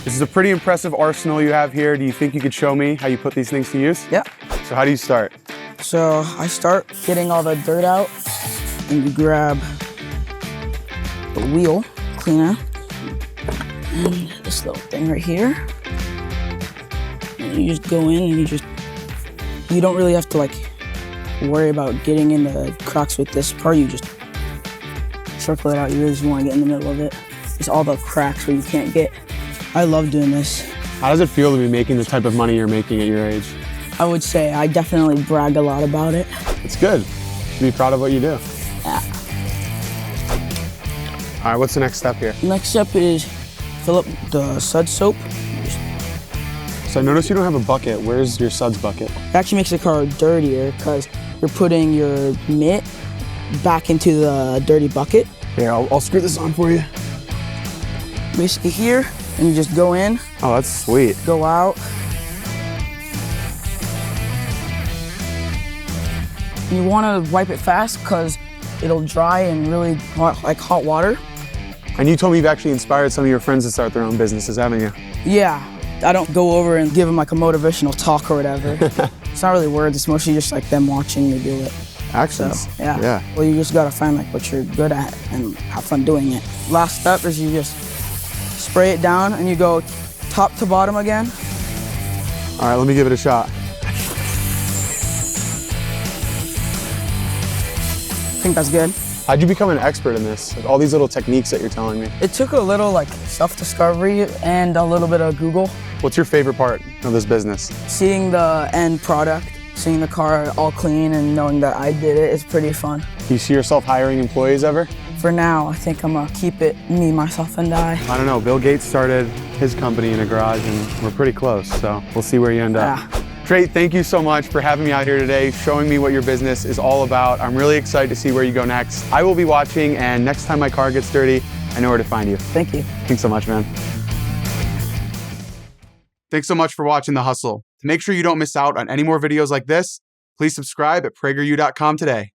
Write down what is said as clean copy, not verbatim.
This is a pretty impressive arsenal you have here. Do you think you could show me how you put these things to use? Yeah. So how do you start? So I start getting all the dirt out, and you grab the wheel cleaner and this little thing right here. And you just go in and you don't really have to like worry about getting in the cracks with this part. You just circle it out. You really want to get in the middle of it. It's all the cracks where you can't get. I love doing this. How does it feel to be making the type of money you're making at your age? I would say I definitely brag a lot about it. It's good. Be proud of what you do. Yeah. All right, what's the next step here? Next step is fill up the suds soap. So I noticed you don't have a bucket. Where's your suds bucket? It actually makes the car dirtier because you're putting your mitt back into the dirty bucket. Here, I'll screw this on for you. Basically here, and you just go in. Oh, that's sweet. Go out. You want to wipe it fast because it'll dry in really hot, like hot water. And you told me you've actually inspired some of your friends to start their own businesses, haven't you? Yeah, I don't go over and give them like a motivational talk or whatever. It's not really words, it's mostly just like them watching me do it. Actions. So, yeah. Well, you just gotta find like what you're good at and have fun doing it. Last step is you just spray it down and you go top to bottom again. All right, let me give it a shot. I think that's good. How'd you become an expert in this? Like all these little techniques that you're telling me. It took a little like self-discovery and a little bit of Google. What's your favorite part of this business? Seeing the end product, seeing the car all clean and knowing that I did it is pretty fun. Do you see yourself hiring employees ever? For now, I think I'm gonna keep it me, myself, and I. I don't know, Bill Gates started his company in a garage and we're pretty close, so we'll see where you end up. Yeah. Trey, thank you so much for having me out here today, showing me what your business is all about. I'm really excited to see where you go next. I will be watching, and next time my car gets dirty, I know where to find you. Thank you. Thanks so much, man. Thanks so much for watching The Hustle. To make sure you don't miss out on any more videos like this, please subscribe at PragerU.com today.